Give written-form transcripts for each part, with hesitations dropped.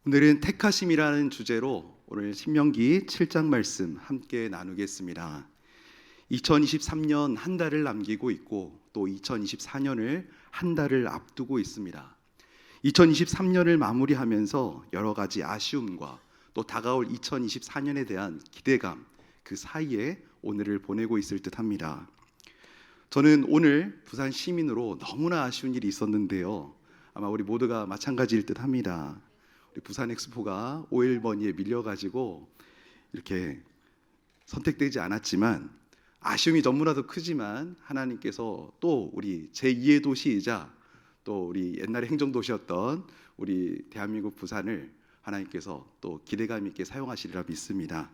오늘은 택하심이라는 주제로 오늘 신명기 7장 말씀 함께 나누겠습니다. 2023년 한 달을 남기고 있고 또 2024년을 한 달을 앞두고 있습니다. 2023년을 마무리하면서 여러 가지 아쉬움과 또 다가올 2024년에 대한 기대감, 그 사이에 오늘을 보내고 있을 듯합니다. 저는 오늘 부산 시민으로 너무나 아쉬운 일이 있었는데요. 아마 우리 모두가 마찬가지일 듯합니다. 우리 부산 엑스포가 오일머니에 밀려가지고 이렇게 선택되지 않았지만 아쉬움이 너무나도 크지만 하나님께서 또 우리 제2의 도시이자 또 우리 옛날에 행정도시였던 우리 대한민국 부산을 하나님께서 또 기대감 있게 사용하시리라 믿습니다.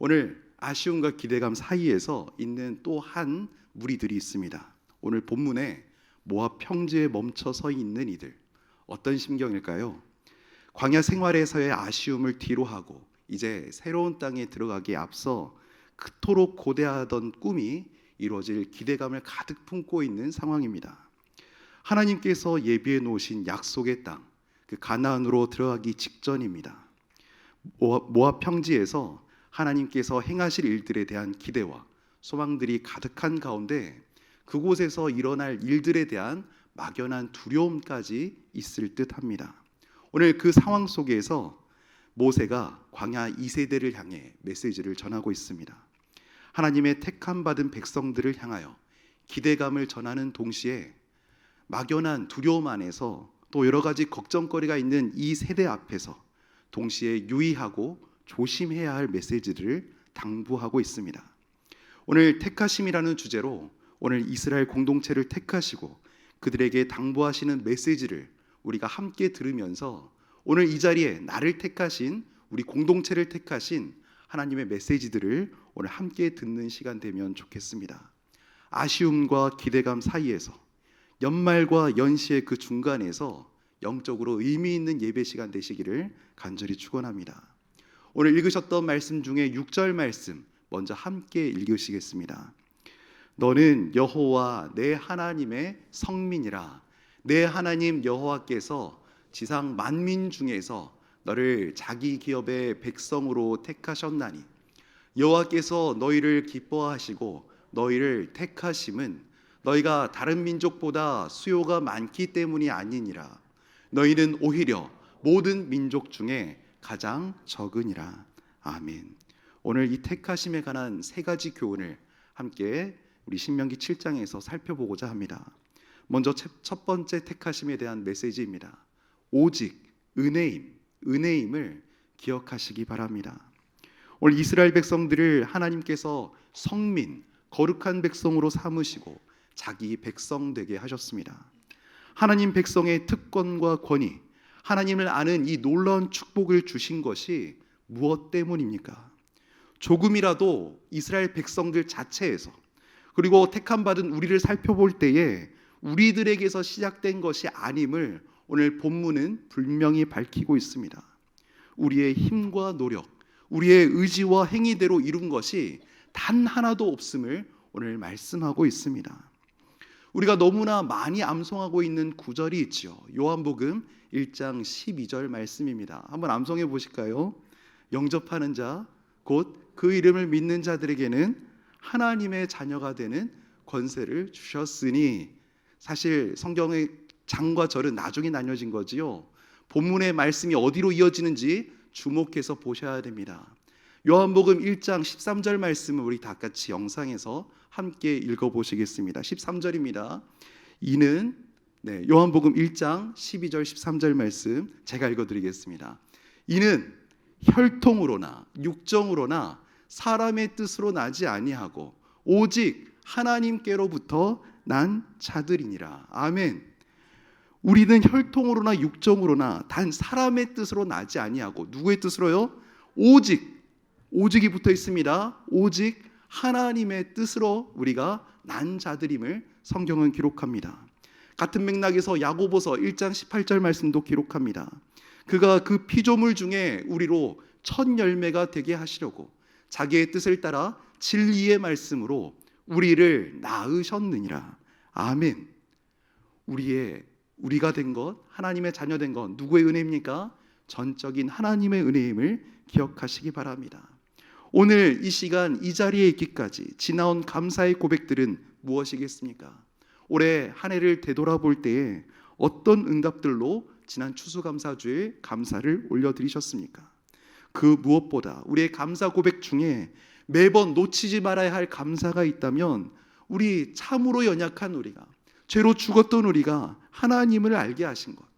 오늘 아쉬움과 기대감 사이에서 있는 또 한 무리들이 있습니다. 오늘 본문에 모압 평지에 멈춰 서 있는 이들, 어떤 심경일까요? 광야 생활에서의 아쉬움을 뒤로하고 이제 새로운 땅에 들어가기에 앞서 그토록 고대하던 꿈이 이루어질 기대감을 가득 품고 있는 상황입니다. 하나님께서 예비해 놓으신 약속의 땅, 그 가나안으로 들어가기 직전입니다. 모압 평지에서 하나님께서 행하실 일들에 대한 기대와 소망들이 가득한 가운데 그곳에서 일어날 일들에 대한 막연한 두려움까지 있을 듯합니다. 오늘 그 상황 속에서 모세가 광야 2세대를 향해 메시지를 전하고 있습니다. 하나님의 택함 받은 백성들을 향하여 기대감을 전하는 동시에 막연한 두려움 안에서 또 여러 가지 걱정거리가 있는 이 세대 앞에서 동시에 유의하고 조심해야 할 메시지를 당부하고 있습니다. 오늘 택하심이라는 주제로 오늘 이스라엘 공동체를 택하시고 그들에게 당부하시는 메시지를 우리가 함께 들으면서 오늘 이 자리에 나를 택하신, 우리 공동체를 택하신 하나님의 메시지들을 오늘 함께 듣는 시간 되면 좋겠습니다. 아쉬움과 기대감 사이에서, 연말과 연시의 그 중간에서 영적으로 의미 있는 예배 시간 되시기를 간절히 축원합니다. 오늘 읽으셨던 말씀 중에 6절 말씀 먼저 함께 읽으시겠습니다. 너는 여호와 내 하나님의 성민이라. 내 하나님 여호와께서 지상 만민 중에서 너를 자기 기업의 백성으로 택하셨나니 여호와께서 너희를 기뻐하시고 너희를 택하심은 너희가 다른 민족보다 수요가 많기 때문이 아니니라. 너희는 오히려 모든 민족 중에 가장 적으니라. 아멘. 오늘 이 택하심에 관한 세 가지 교훈을 함께 우리 신명기 7장에서 살펴보고자 합니다. 먼저 첫 번째 택하심에 대한 메시지입니다. 오직 은혜임을 기억하시기 바랍니다. 오늘 이스라엘 백성들을 하나님께서 성민, 거룩한 백성으로 삼으시고 자기 백성 되게 하셨습니다. 하나님 백성의 특권과 권위, 하나님을 아는 이 놀라운 축복을 주신 것이 무엇 때문입니까? 조금이라도 이스라엘 백성들 자체에서 그리고 택함받은 우리를 살펴볼 때에 우리들에게서 시작된 것이 아님을 오늘 본문은 분명히 밝히고 있습니다. 우리의 힘과 노력, 우리의 의지와 행위대로 이룬 것이 단 하나도 없음을 오늘 말씀하고 있습니다. 우리가 너무나 많이 암송하고 있는 구절이 있지요. 요한복음 1장 12절 말씀입니다. 한번 암송해 보실까요? 영접하는 자, 곧 그 이름을 믿는 자들에게는 하나님의 자녀가 되는 권세를 주셨으니, 사실 성경의 장과 절은 나중에 나뉘어진 거지요. 본문의 말씀이 어디로 이어지는지 주목해서 보셔야 됩니다. 요한복음 1장 13절 말씀을 우리 다 같이 영상에서 함께 읽어보시겠습니다. 13절입니다. 이는 요한복음 1장 12절 13절 말씀 제가 읽어드리겠습니다. 이는 혈통으로나 육정으로나 사람의 뜻으로 나지 아니하고 오직 하나님께로부터 난 자들이니라. 아멘. 우리는 혈통으로나 육정으로나 단 사람의 뜻으로 나지 아니하고 누구의 뜻으로요? 오직이 붙어 있습니다. 오직 하나님의 뜻으로 우리가 난 자들임을 성경은 기록합니다. 같은 맥락에서 야고보서 1장 18절 말씀도 기록합니다. 그가 그 피조물 중에 우리로 첫 열매가 되게 하시려고 자기의 뜻을 따라 진리의 말씀으로 우리를 낳으셨느니라. 아멘. 우리가 된 것, 하나님의 자녀 된 것 누구의 은혜입니까? 전적인 하나님의 은혜임을 기억하시기 바랍니다. 오늘 이 시간 이 자리에 있기까지 지나온 감사의 고백들은 무엇이겠습니까? 올해 한 해를 되돌아볼 때에 어떤 응답들로 지난 추수감사주에 감사를 올려드리셨습니까? 그 무엇보다 우리의 감사 고백 중에 매번 놓치지 말아야 할 감사가 있다면 우리 참으로 연약한 우리가, 죄로 죽었던 우리가 하나님을 알게 하신 것,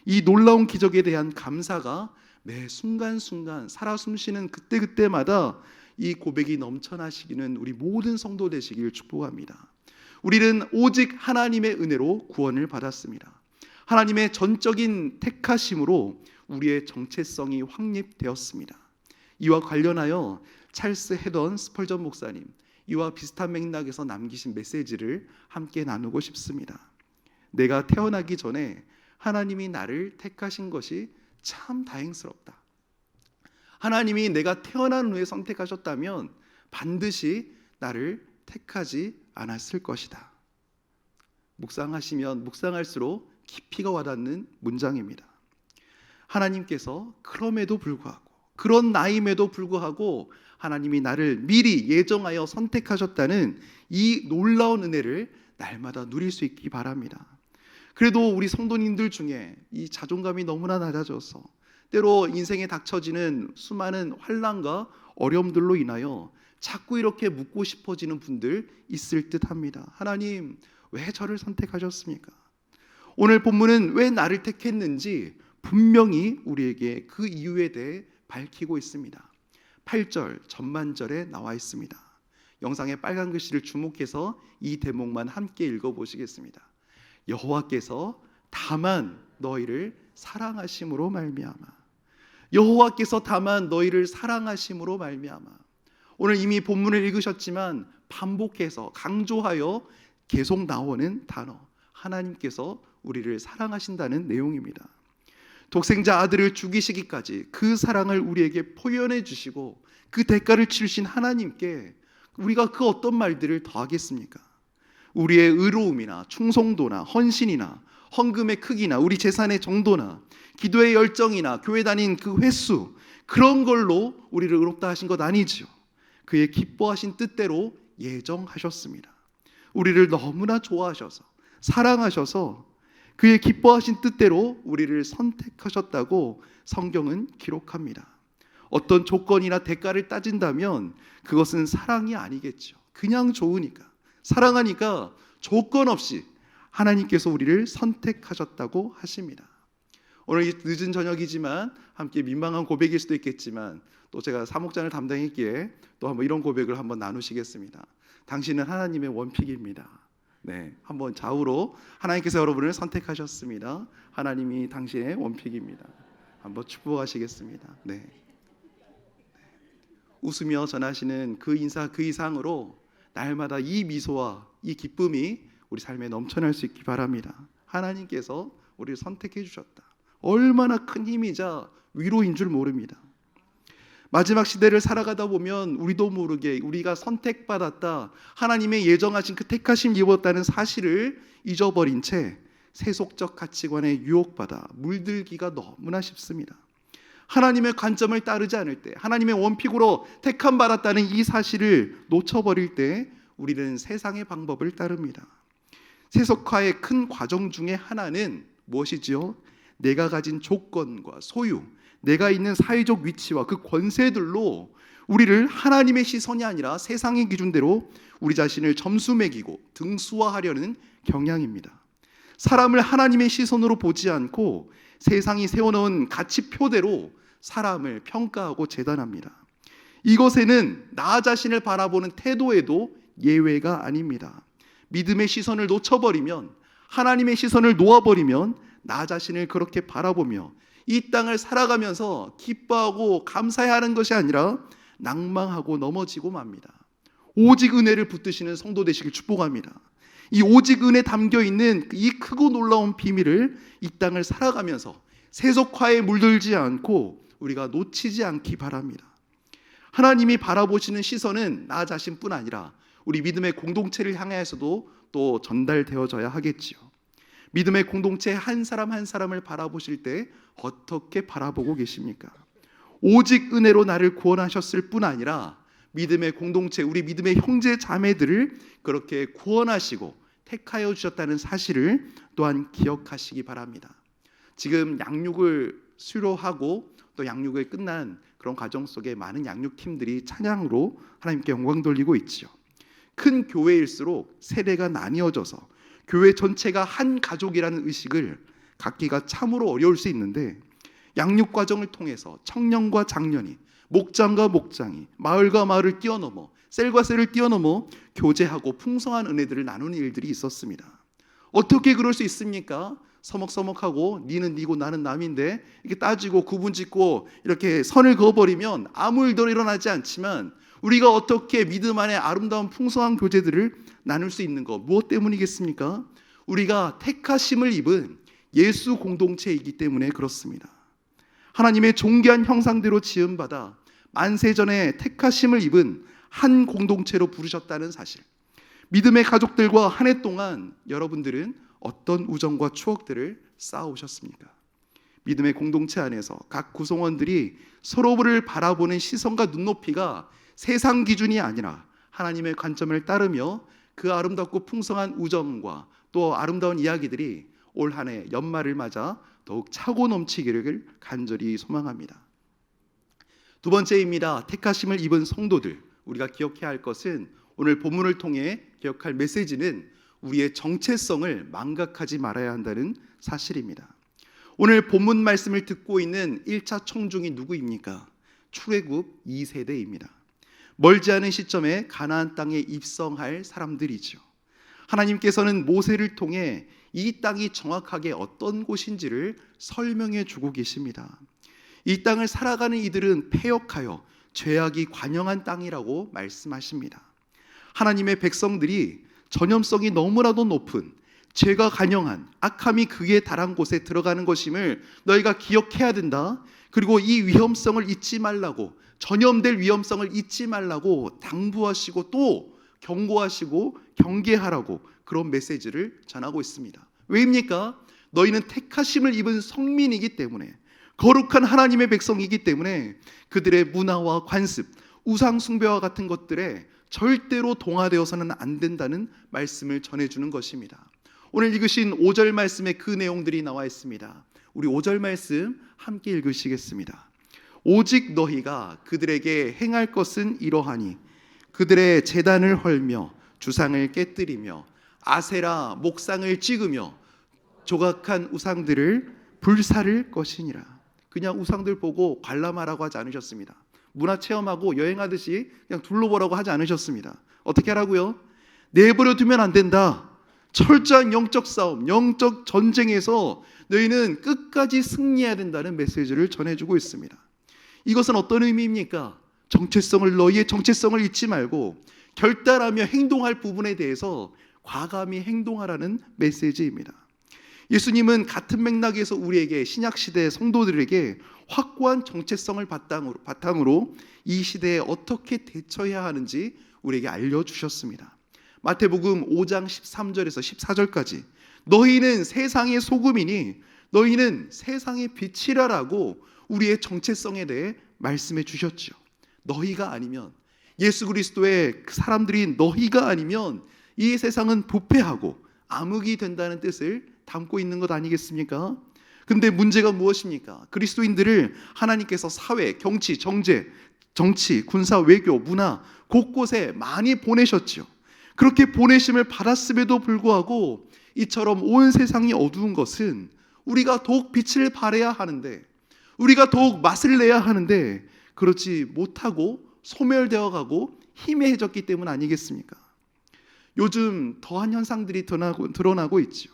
이 놀라운 기적에 대한 감사가 매 순간순간 살아 숨쉬는 그때그때마다 이 고백이 넘쳐나시기는 우리 모든 성도 되시길 축복합니다. 우리는 오직 하나님의 은혜로 구원을 받았습니다. 하나님의 전적인 택하심으로 우리의 정체성이 확립되었습니다. 이와 관련하여 찰스 헤던 스펄전 목사님, 이와 비슷한 맥락에서 남기신 메시지를 함께 나누고 싶습니다. 내가 태어나기 전에 하나님이 나를 택하신 것이 참 다행스럽다. 하나님이 내가 태어난 후에 선택하셨다면 반드시 나를 택하지 않았을 것이다. 묵상하시면 묵상할수록 깊이가 와닿는 문장입니다. 하나님께서 그럼에도 불구하고, 그런 나임에도 불구하고 하나님이 나를 미리 예정하여 선택하셨다는 이 놀라운 은혜를 날마다 누릴 수 있기 바랍니다. 그래도 우리 성도님들 중에 이 자존감이 너무나 낮아져서 때로 인생에 닥쳐지는 수많은 환난과 어려움들로 인하여 자꾸 이렇게 묻고 싶어지는 분들 있을 듯합니다. 하나님, 왜 저를 선택하셨습니까? 오늘 본문은 왜 나를 택했는지 분명히 우리에게 그 이유에 대해 밝히고 있습니다. 8절 전반절에 나와 있습니다. 영상의 빨간 글씨를 주목해서 이 대목만 함께 읽어보시겠습니다. 여호와께서 다만 너희를 사랑하심으로 말미암아, 여호와께서 다만 너희를 사랑하심으로 말미암아. 오늘 이미 본문을 읽으셨지만 반복해서 강조하여 계속 나오는 단어, 하나님께서 우리를 사랑하신다는 내용입니다. 독생자 아들을 죽이시기까지 그 사랑을 우리에게 표현해 주시고 그 대가를 치르신 하나님께 우리가 그 어떤 말들을 더하겠습니까? 우리의 의로움이나 충성도나 헌신이나 헌금의 크기나 우리 재산의 정도나 기도의 열정이나 교회 다닌 그 횟수, 그런 걸로 우리를 의롭다 하신 것 아니지요. 그의 기뻐하신 뜻대로 예정하셨습니다. 우리를 너무나 좋아하셔서 사랑하셔서 그의 기뻐하신 뜻대로 우리를 선택하셨다고 성경은 기록합니다. 어떤 조건이나 대가를 따진다면 그것은 사랑이 아니겠죠. 그냥 좋으니까, 사랑하니까 조건 없이 하나님께서 우리를 선택하셨다고 하십니다. 오늘 늦은 저녁이지만 함께 민망한 고백일 수도 있겠지만 또 제가 사목장을 담당했기에 또 한번 이런 고백을 한번 나누시겠습니다. 당신은 하나님의 원픽입니다. 네, 한번 좌우로 하나님께서 여러분을 선택하셨습니다. 하나님이 당신의 원픽입니다. 한번 축복하시겠습니다. 네. 웃으며 전하시는 그 인사 그 이상으로 날마다 이 미소와 이 기쁨이 우리 삶에 넘쳐날 수 있기 바랍니다. 하나님께서 우리를 선택해 주셨다. 얼마나 큰 힘이자 위로인 줄 모릅니다. 마지막 시대를 살아가다 보면 우리도 모르게 우리가 선택받았다, 하나님의 예정하신 그 택하심 입었다는 사실을 잊어버린 채 세속적 가치관에 유혹받아 물들기가 너무나 쉽습니다. 하나님의 관점을 따르지 않을 때, 하나님의 원픽으로 택함 받았다는 이 사실을 놓쳐버릴 때 우리는 세상의 방법을 따릅니다. 세속화의 큰 과정 중에 하나는 무엇이지요? 내가 가진 조건과 소유, 내가 있는 사회적 위치와 그 권세들로 우리를 하나님의 시선이 아니라 세상의 기준대로 우리 자신을 점수 매기고 등수화하려는 경향입니다. 사람을 하나님의 시선으로 보지 않고 세상이 세워놓은 가치표대로 사람을 평가하고 재단합니다. 이것에는 나 자신을 바라보는 태도에도 예외가 아닙니다. 믿음의 시선을 놓쳐버리면, 하나님의 시선을 놓아버리면 나 자신을 그렇게 바라보며 이 땅을 살아가면서 기뻐하고 감사해야 하는 것이 아니라 낭망하고 넘어지고 맙니다. 오직 은혜를 붙드시는 성도 되시길 축복합니다. 이 오직 은혜 담겨있는 이 크고 놀라운 비밀을 이 땅을 살아가면서 세속화에 물들지 않고 우리가 놓치지 않기 바랍니다. 하나님이 바라보시는 시선은 나 자신뿐 아니라 우리 믿음의 공동체를 향해서도 또 전달되어져야 하겠지요. 믿음의 공동체 한 사람 한 사람을 바라보실 때 어떻게 바라보고 계십니까? 오직 은혜로 나를 구원하셨을 뿐 아니라 믿음의 공동체, 우리 믿음의 형제 자매들을 그렇게 구원하시고 택하여 주셨다는 사실을 또한 기억하시기 바랍니다. 지금 양육을 수료하고 또 양육을 끝난 그런 과정 속에 많은 양육팀들이 찬양으로 하나님께 영광 돌리고 있죠. 큰 교회일수록 세대가 나뉘어져서 교회 전체가 한 가족이라는 의식을 갖기가 참으로 어려울 수 있는데, 양육 과정을 통해서 청년과 장년이, 목장과 목장이, 마을과 마을을 뛰어넘어, 셀과 셀을 뛰어넘어 교제하고 풍성한 은혜들을 나누는 일들이 있었습니다. 어떻게 그럴 수 있습니까? 서먹서먹하고 니는 니고 나는 남인데 이렇게 따지고 구분짓고 이렇게 선을 그어버리면 아무 일도 일어나지 않지만, 우리가 어떻게 믿음 안에 아름다운 풍성한 교제들을 나눌 수 있는 것, 무엇 때문이겠습니까? 우리가 택하심을 입은 예수 공동체이기 때문에 그렇습니다. 하나님의 존귀한 형상대로 지음받아 만세전에 택하심을 입은 한 공동체로 부르셨다는 사실, 믿음의 가족들과 한 해 동안 여러분들은 어떤 우정과 추억들을 쌓아오셨습니까? 믿음의 공동체 안에서 각 구성원들이 서로를 바라보는 시선과 눈높이가 세상 기준이 아니라 하나님의 관점을 따르며 그 아름답고 풍성한 우정과 또 아름다운 이야기들이 올 한 해 연말을 맞아 더욱 차고 넘치기를 간절히 소망합니다. 두 번째입니다. 택하심을 입은 성도들, 우리가 기억해야 할 것은, 오늘 본문을 통해 기억할 메시지는 우리의 정체성을 망각하지 말아야 한다는 사실입니다. 오늘 본문 말씀을 듣고 있는 1차 청중이 누구입니까? 출애굽 2세대입니다. 멀지 않은 시점에 가나안 땅에 입성할 사람들이죠. 하나님께서는 모세를 통해 이 땅이 정확하게 어떤 곳인지를 설명해 주고 계십니다. 이 땅을 살아가는 이들은 패역하여 죄악이 관영한 땅이라고 말씀하십니다. 하나님의 백성들이 전염성이 너무나도 높은, 죄가 관영한, 악함이 극에 달한 곳에 들어가는 것임을 너희가 기억해야 된다. 그리고 이 위험성을 잊지 말라고, 전염될 위험성을 잊지 말라고 당부하시고 또 경고하시고 경계하라고 그런 메시지를 전하고 있습니다. 왜입니까? 너희는 택하심을 입은 성민이기 때문에, 거룩한 하나님의 백성이기 때문에 그들의 문화와 관습, 우상 숭배와 같은 것들에 절대로 동화되어서는 안 된다는 말씀을 전해주는 것입니다. 오늘 읽으신 5절 말씀에 그 내용들이 나와 있습니다. 우리 5절 말씀 함께 읽으시겠습니다. 오직 너희가 그들에게 행할 것은 이러하니 그들의 제단을 헐며 주상을 깨뜨리며 아세라 목상을 찍으며 조각한 우상들을 불사를 것이니라. 그냥 우상들 보고 관람하라고 하지 않으셨습니다. 문화체험하고 여행하듯이 그냥 둘러보라고 하지 않으셨습니다. 어떻게 하라고요? 내버려 두면 안 된다. 철저한 영적 싸움, 영적 전쟁에서 너희는 끝까지 승리해야 된다는 메시지를 전해주고 있습니다. 이것은 어떤 의미입니까? 너희의 정체성을 잊지 말고 결단하며 행동할 부분에 대해서 과감히 행동하라는 메시지입니다. 예수님은 같은 맥락에서 우리에게, 신약시대 성도들에게 확고한 정체성을 바탕으로 이 시대에 어떻게 대처해야 하는지 우리에게 알려주셨습니다. 마태복음 5장 13절에서 14절까지 너희는 세상의 소금이니 너희는 세상의 빛이라라고 우리의 정체성에 대해 말씀해 주셨죠. 너희가 아니면, 예수 그리스도의 사람들인 너희가 아니면 이 세상은 부패하고 암흑이 된다는 뜻을 담고 있는 것 아니겠습니까? 근데 문제가 무엇입니까? 그리스도인들을 하나님께서 사회, 정치, 군사, 외교, 문화 곳곳에 많이 보내셨죠. 그렇게 보내심을 받았음에도 불구하고 이처럼 온 세상이 어두운 것은 우리가 더욱 빛을 발해야 하는데, 우리가 더욱 맛을 내야 하는데 그렇지 못하고 소멸되어 가고 희미해졌기 때문 아니겠습니까? 요즘 더한 현상들이 드러나고 있죠.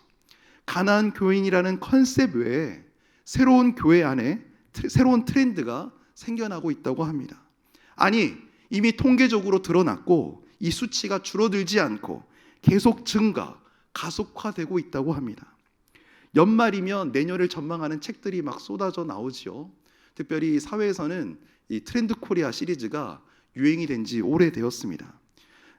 가나안 교인이라는 컨셉 외에 새로운 교회 안에 새로운 트렌드가 생겨나고 있다고 합니다. 아니, 이미 통계적으로 드러났고 이 수치가 줄어들지 않고 계속 증가, 가속화되고 있다고 합니다. 연말이면 내년을 전망하는 책들이 막 쏟아져 나오죠. 특별히 사회에서는 이 트렌드 코리아 시리즈가 유행이 된 지 오래되었습니다.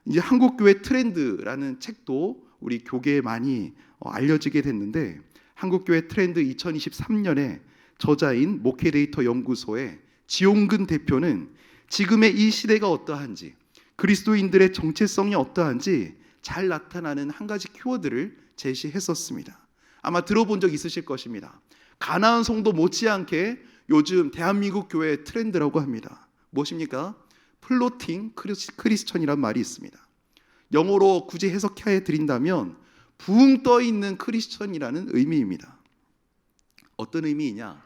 이제 한국교회 트렌드라는 책도 우리 교계에 많이 알려지게 됐는데, 한국교회 트렌드 2023년에 저자인 목회데이터 연구소의 지용근 대표는 지금의 이 시대가 어떠한지, 그리스도인들의 정체성이 어떠한지 잘 나타나는 한 가지 키워드를 제시했었습니다. 아마 들어본 적 있으실 것입니다. 가나안 성도 못지않게 요즘 대한민국 교회의 트렌드라고 합니다. 무엇입니까? 플로팅 크리스천이란 말이 있습니다. 영어로 굳이 해석해 드린다면 붕 떠 있는 크리스천이라는 의미입니다. 어떤 의미이냐?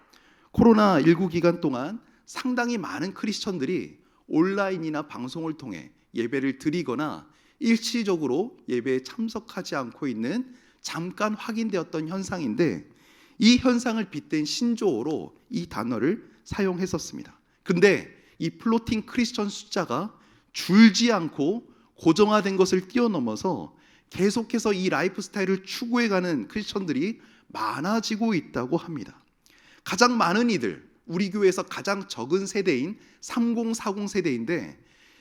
코로나19 기간 동안 상당히 많은 크리스천들이 온라인이나 방송을 통해 예배를 드리거나 일시적으로 예배에 참석하지 않고 있는 잠깐 확인되었던 현상인데, 이 현상을 빗댄 신조어로 이 단어를 사용했었습니다. 근데 이 플로팅 크리스천 숫자가 줄지 않고 고정화된 것을 뛰어넘어서 계속해서 이 라이프 스타일을 추구해가는 크리스천들이 많아지고 있다고 합니다. 가장 많은 이들, 우리 교회에서 가장 적은 세대인 3040 세대인데,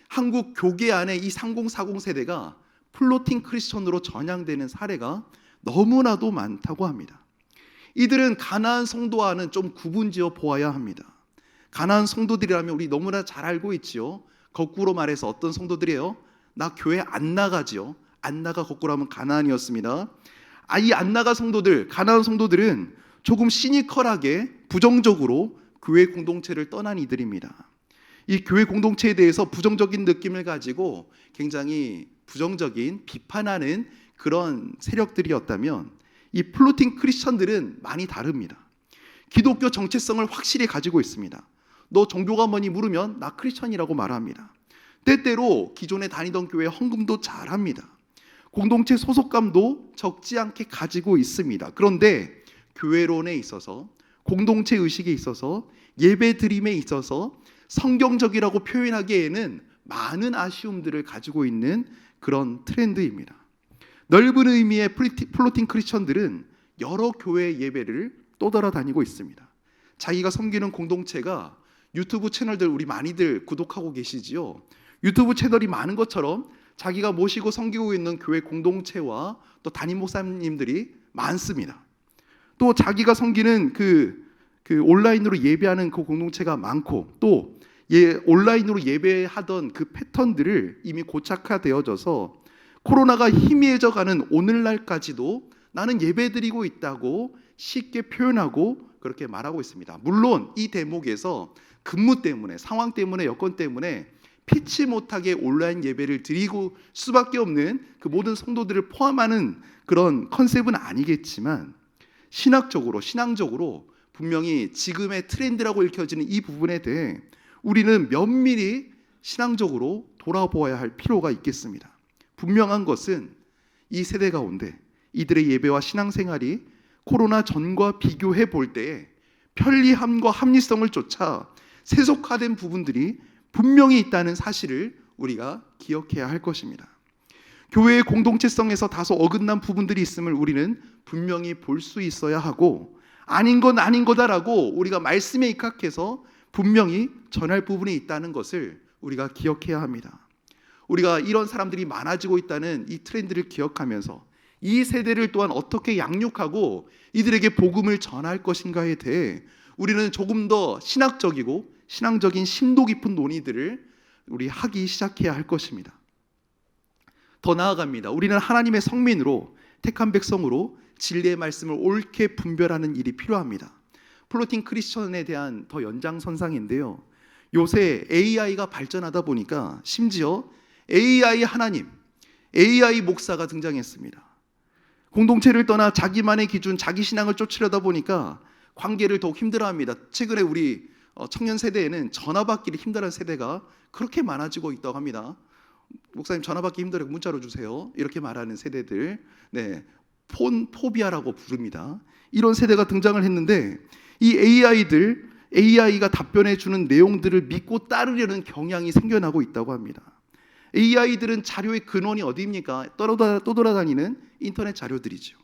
한국 교계 안에 이 3040 세대가 플로팅 크리스천으로 전향되는 사례가 너무나도 많다고 합니다. 이들은 가나안 성도와는 좀 구분지어 보아야 합니다. 가나안 성도들이라면 우리 너무나 잘 알고 있지요. 거꾸로 말해서 어떤 성도들이에요? 나 교회 안 나가지요. 안 나가 거꾸로 하면 가나안이었습니다. 이 안 나가 성도들, 가나안 성도들은 조금 시니컬하게 부정적으로 교회 공동체를 떠난 이들입니다. 이 교회 공동체에 대해서 부정적인 느낌을 가지고 굉장히 부정적인 비판하는 그런 세력들이었다면, 이 플로팅 크리스천들은 많이 다릅니다. 기독교 정체성을 확실히 가지고 있습니다. 너 종교가 뭐니 물으면 나 크리스천이라고 말합니다. 때때로 기존에 다니던 교회 헌금도 잘합니다. 공동체 소속감도 적지 않게 가지고 있습니다. 그런데 교회론에 있어서, 공동체 의식에 있어서, 예배 드림에 있어서 성경적이라고 표현하기에는 많은 아쉬움들을 가지고 있는 그런 트렌드입니다. 넓은 의미의 플로팅 크리스천들은 여러 교회 예배를 떠돌아다니고 있습니다. 자기가 섬기는 공동체가 유튜브 채널들 우리 많이들 구독하고 계시지요. 유튜브 채널이 많은 것처럼 자기가 모시고 섬기고 있는 교회 공동체와 또 담임 목사님들이 많습니다. 또 자기가 섬기는 그 온라인으로 예배하는 그 공동체가 많고, 또 온라인으로 예배하던 그 패턴들을 이미 고착화되어져서 코로나가 희미해져가는 오늘날까지도 나는 예배드리고 있다고 쉽게 표현하고 그렇게 말하고 있습니다. 물론 이 대목에서 근무 때문에, 상황 때문에, 여건 때문에 피치 못하게 온라인 예배를 드리고 수밖에 없는 그 모든 성도들을 포함하는 그런 컨셉은 아니겠지만, 신앙적으로 분명히 지금의 트렌드라고 읽혀지는 이 부분에 대해 우리는 면밀히 신앙적으로 돌아보아야 할 필요가 있겠습니다. 분명한 것은 이 세대 가운데 이들의 예배와 신앙생활이 코로나 전과 비교해 볼 때에 편리함과 합리성을 쫓아 세속화된 부분들이 분명히 있다는 사실을 우리가 기억해야 할 것입니다. 교회의 공동체성에서 다소 어긋난 부분들이 있음을 우리는 분명히 볼 수 있어야 하고, 아닌 건 아닌 거다라고 우리가 말씀에 입각해서 분명히 전할 부분이 있다는 것을 우리가 기억해야 합니다. 우리가 이런 사람들이 많아지고 있다는 이 트렌드를 기억하면서 이 세대를 또한 어떻게 양육하고 이들에게 복음을 전할 것인가에 대해 우리는 조금 더 신학적이고 신앙적인 심도 깊은 논의들을 우리 하기 시작해야 할 것입니다. 더 나아갑니다. 우리는 하나님의 성민으로, 택한 백성으로 진리의 말씀을 옳게 분별하는 일이 필요합니다. 플로팅 크리스천에 대한 더 연장선상인데요. 요새 AI가 발전하다 보니까 심지어 AI 하나님, AI 목사가 등장했습니다. 공동체를 떠나 자기만의 기준, 자기 신앙을 쫓으려다 보니까 관계를 더욱 힘들어합니다. 최근에 우리 청년 세대에는 전화 받기를 힘들어하는 세대가 그렇게 많아지고 있다고 합니다. 목사님 전화 받기 힘들어요. 문자로 주세요. 이렇게 말하는 세대들, 폰 포비아라고 부릅니다. 이런 세대가 등장을 했는데, 이 AI가 답변해 주는 내용들을 믿고 따르려는 경향이 생겨나고 있다고 합니다. AI들은 자료의 근원이 어디입니까? 떠돌아다니는 인터넷 자료들이죠.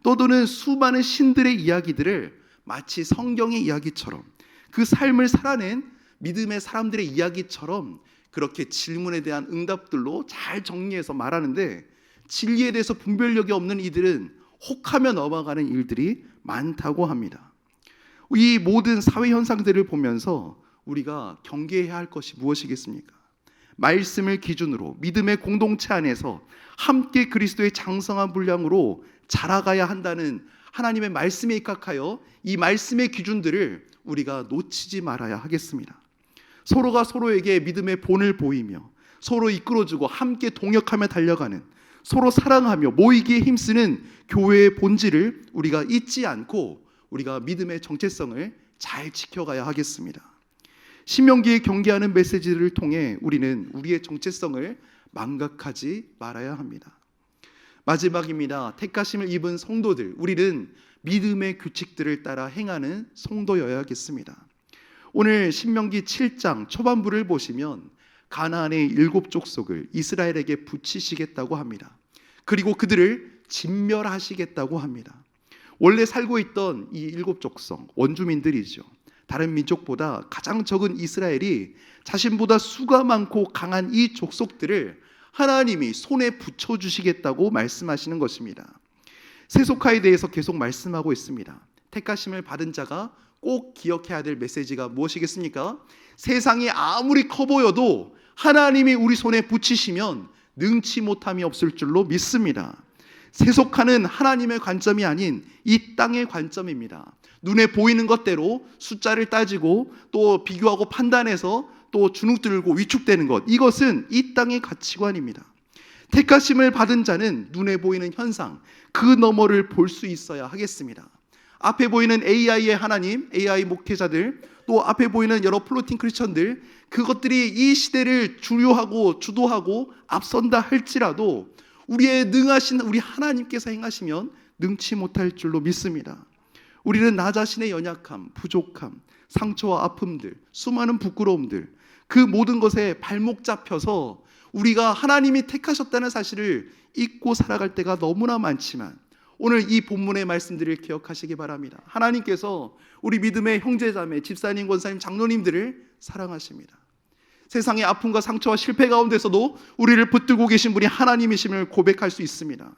떠도는 수많은 신들의 이야기들을 마치 성경의 이야기처럼, 그 삶을 살아낸 믿음의 사람들의 이야기처럼 그렇게 질문에 대한 응답들로 잘 정리해서 말하는데 진리에 대해서 분별력이 없는 이들은 혹하며 넘어가는 일들이 많다고 합니다. 이 모든 사회 현상들을 보면서 우리가 경계해야 할 것이 무엇이겠습니까? 말씀을 기준으로 믿음의 공동체 안에서 함께 그리스도의 장성한 분량으로 자라가야 한다는 하나님의 말씀에 입각하여 이 말씀의 기준들을 우리가 놓치지 말아야 하겠습니다. 서로가 서로에게 믿음의 본을 보이며 서로 이끌어주고 함께 동역하며 달려가는, 서로 사랑하며 모이기에 힘쓰는 교회의 본질을 우리가 잊지 않고 우리가 믿음의 정체성을 잘 지켜가야 하겠습니다. 신명기에 경계하는 메시지를 통해 우리는 우리의 정체성을 망각하지 말아야 합니다. 마지막입니다. 택하심을 입은 성도들, 우리는 믿음의 규칙들을 따라 행하는 성도여야겠습니다. 오늘 신명기 7장 초반부를 보시면 가나안의 7 족속을 이스라엘에게 붙이시겠다고 합니다. 그리고 그들을 진멸하시겠다고 합니다. 원래 살고 있던 이 7 족속 원주민들이죠. 다른 민족보다 가장 적은 이스라엘이 자신보다 수가 많고 강한 이 족속들을 하나님이 손에 붙여주시겠다고 말씀하시는 것입니다. 세속화에 대해서 계속 말씀하고 있습니다. 택하심을 받은 자가 꼭 기억해야 될 메시지가 무엇이겠습니까? 세상이 아무리 커 보여도 하나님이 우리 손에 붙이시면 능치 못함이 없을 줄로 믿습니다. 세속화는 하나님의 관점이 아닌 이 땅의 관점입니다. 눈에 보이는 것대로 숫자를 따지고 또 비교하고 판단해서 또 주눅 들고 위축되는 것, 이것은 이 땅의 가치관입니다. 택하심을 받은 자는 눈에 보이는 현상, 그 너머를 볼 수 있어야 하겠습니다. 앞에 보이는 AI의 하나님, AI 목회자들, 또 앞에 보이는 여러 플로팅 크리스천들, 그것들이 이 시대를 주류하고 주도하고 앞선다 할지라도 우리의 능하신 우리 하나님께서 행하시면 능치 못할 줄로 믿습니다. 우리는 나 자신의 연약함, 부족함, 상처와 아픔들, 수많은 부끄러움들, 그 모든 것에 발목 잡혀서 우리가 하나님이 택하셨다는 사실을 잊고 살아갈 때가 너무나 많지만 오늘 이 본문의 말씀들을 기억하시기 바랍니다. 하나님께서 우리 믿음의 형제자매, 집사님, 권사님, 장로님들을 사랑하십니다. 세상의 아픔과 상처와 실패 가운데서도 우리를 붙들고 계신 분이 하나님이심을 고백할 수 있습니다.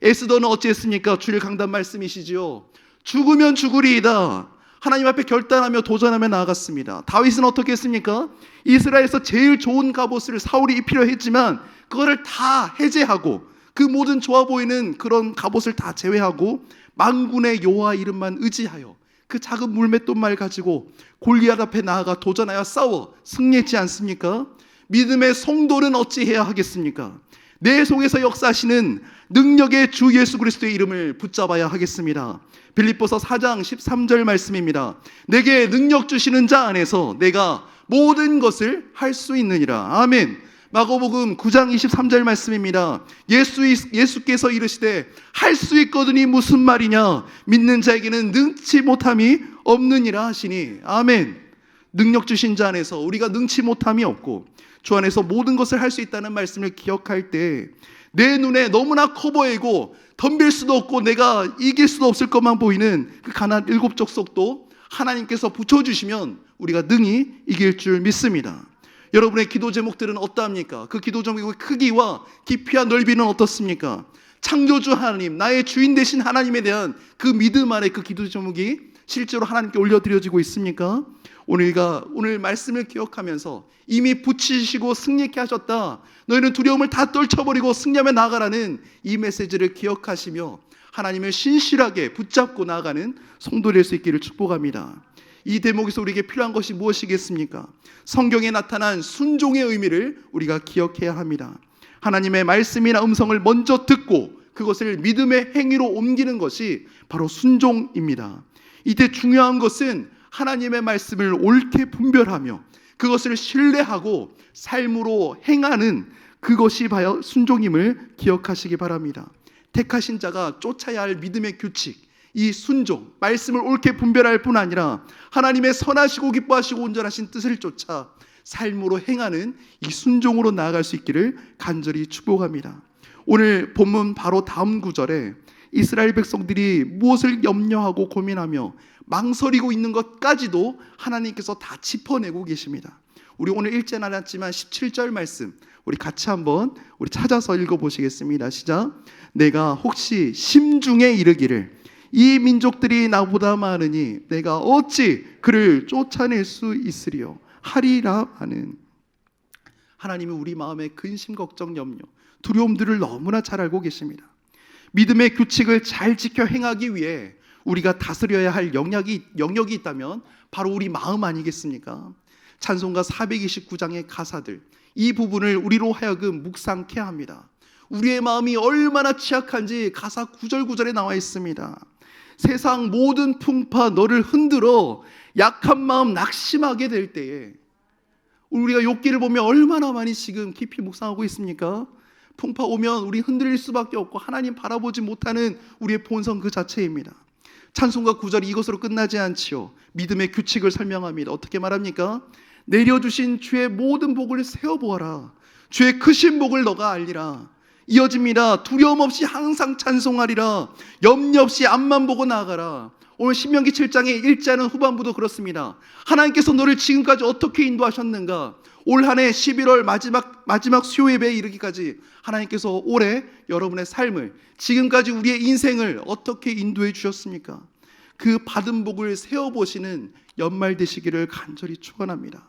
에스더는 어찌했습니까? 주일 강단 말씀이시지요. 죽으면 죽으리이다. 하나님 앞에 결단하며 도전하며 나아갔습니다. 다윗은 어떻게 했습니까? 이스라엘에서 제일 좋은 갑옷을 사울이 입히려 했지만 그거를 다 해제하고 그 모든 좋아 보이는 그런 갑옷을 다 제외하고 만군의 여호와 이름만 의지하여 그 작은 물맷돌말 가지고 골리앗 앞에 나아가 도전하여 싸워 승리했지 않습니까? 믿음의 성도는 어찌해야 하겠습니까? 내 속에서 역사하시는 능력의 주 예수 그리스도의 이름을 붙잡아야 하겠습니다. 빌립보서 4장 13절 말씀입니다. 내게 능력 주시는 자 안에서 내가 모든 것을 할 수 있느니라. 아멘. 마가복음 9장 23절 말씀입니다. 예수께서 이르시되 할 수 있거든이 무슨 말이냐? 믿는 자에게는 능치 못함이 없느니라 하시니. 아멘. 능력 주신 자 안에서 우리가 능치 못함이 없고 주 안에서 모든 것을 할 수 있다는 말씀을 기억할 때 내 눈에 너무나 커 보이고 덤빌 수도 없고 내가 이길 수도 없을 것만 보이는 그 가나안 7 족속도 하나님께서 붙여주시면 우리가 능히 이길 줄 믿습니다. 여러분의 기도 제목들은 어떠합니까? 그 기도 제목의 크기와 깊이와 넓이는 어떻습니까? 창조주 하나님, 나의 주인 되신 하나님에 대한 그 믿음 안에 그 기도 제목이 실제로 하나님께 올려드려지고 있습니까? 오늘 말씀을 기억하면서 이미 붙이시고 승리케 하셨다. 너희는 두려움을 다 떨쳐버리고 승리하며 나아가라는 이 메시지를 기억하시며 하나님을 신실하게 붙잡고 나아가는 성도 될 수 있기를 축복합니다. 이 대목에서 우리에게 필요한 것이 무엇이겠습니까? 성경에 나타난 순종의 의미를 우리가 기억해야 합니다. 하나님의 말씀이나 음성을 먼저 듣고 그것을 믿음의 행위로 옮기는 것이 바로 순종입니다. 이때 중요한 것은 하나님의 말씀을 옳게 분별하며 그것을 신뢰하고 삶으로 행하는 그것이 바로 순종임을 기억하시기 바랍니다. 택하신 자가 쫓아야 할 믿음의 규칙, 이 순종, 말씀을 옳게 분별할 뿐 아니라 하나님의 선하시고 기뻐하시고 온전하신 뜻을 쫓아 삶으로 행하는 이 순종으로 나아갈 수 있기를 간절히 축복합니다. 오늘 본문 바로 다음 구절에 이스라엘 백성들이 무엇을 염려하고 고민하며 망설이고 있는 것까지도 하나님께서 다 짚어내고 계십니다. 우리 오늘 읽지 않았지만 17절 말씀 우리 같이 한번 우리 찾아서 읽어보시겠습니다. 시작. 내가 혹시 심중에 이르기를 이 민족들이 나보다 많으니 내가 어찌 그를 쫓아낼 수 있으리요 하리라 하는. 하나님은 우리 마음의 근심, 걱정, 염려, 두려움들을 너무나 잘 알고 계십니다. 믿음의 규칙을 잘 지켜 행하기 위해 우리가 다스려야 할 영역이 있다면 바로 우리 마음 아니겠습니까? 찬송가 429장의 가사들, 이 부분을 우리로 하여금 묵상케 합니다. 우리의 마음이 얼마나 취약한지 가사 구절구절에 나와 있습니다. 세상 모든 풍파 너를 흔들어 약한 마음 낙심하게 될 때에, 우리가 욥기를 보면 얼마나 많이 지금 깊이 묵상하고 있습니까? 풍파 오면 우리 흔들릴 수밖에 없고 하나님 바라보지 못하는 우리의 본성 그 자체입니다. 찬송가 9절이 이것으로 끝나지 않지요. 믿음의 규칙을 설명합니다. 어떻게 말합니까? 내려주신 주의 모든 복을 세어보아라. 주의 크신 복을 너가 알리라. 이어집니다. 두려움 없이 항상 찬송하리라. 염려 없이 앞만 보고 나아가라. 오늘 신명기 7장의 1절은 후반부도 그렇습니다. 하나님께서 너를 지금까지 어떻게 인도하셨는가? 올 한 해 11월 마지막 수요 예배에 이르기까지 하나님께서 올해 여러분의 삶을, 지금까지 우리의 인생을 어떻게 인도해 주셨습니까? 그 받은 복을 세어보시는 연말 되시기를 간절히 축원합니다.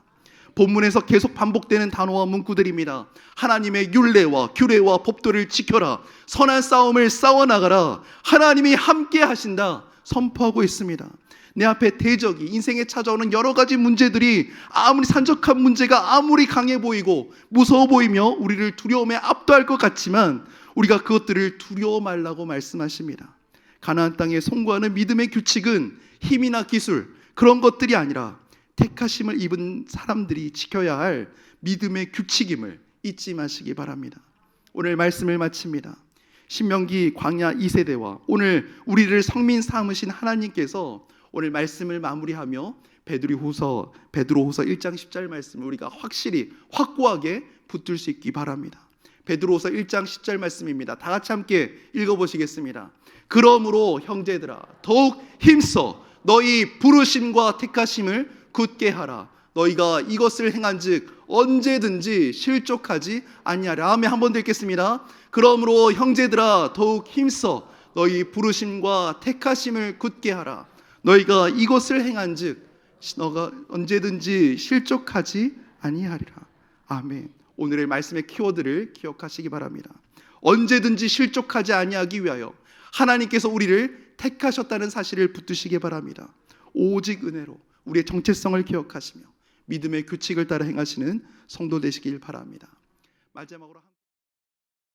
본문에서 계속 반복되는 단어와 문구들입니다. 하나님의 율례와 규례와 법도를 지켜라. 선한 싸움을 싸워나가라. 하나님이 함께 하신다 선포하고 있습니다. 내 앞에 대적이, 인생에 찾아오는 여러 가지 문제들이 아무리 산적한 문제가 아무리 강해 보이고 무서워 보이며 우리를 두려움에 압도할 것 같지만 우리가 그것들을 두려워 말라고 말씀하십니다. 가나안 땅에 송구하는 믿음의 규칙은 힘이나 기술 그런 것들이 아니라 택하심을 입은 사람들이 지켜야 할 믿음의 규칙임을 잊지 마시기 바랍니다. 오늘 말씀을 마칩니다. 신명기 광야 2세대와 오늘 우리를 성민 삼으신 하나님께서 오늘 말씀을 마무리하며 베드로후서 1장 10절 말씀을 우리가 확고하게 붙들 수 있기 바랍니다. 베드로후서 1장 10절 말씀입니다. 다 같이 함께 읽어보시겠습니다. 그러므로 형제들아 더욱 힘써 너희 부르심과 택하심을 굳게 하라. 너희가 이것을 행한즉 언제든지 실족하지 아니하라. 아멘. 한번 더 읽겠습니다. 그러므로 형제들아 더욱 힘써 너희 부르심과 택하심을 굳게 하라. 너희가 이것을 행한즉 너가 언제든지 실족하지 아니하리라. 아멘. 오늘의 말씀의 키워드를 기억하시기 바랍니다. 언제든지 실족하지 아니하기 위하여 하나님께서 우리를 택하셨다는 사실을 붙드시기 바랍니다. 오직 은혜로 우리의 정체성을 기억하시며 믿음의 규칙을 따라 행하시는 성도 되시길 바랍니다. 마지막으로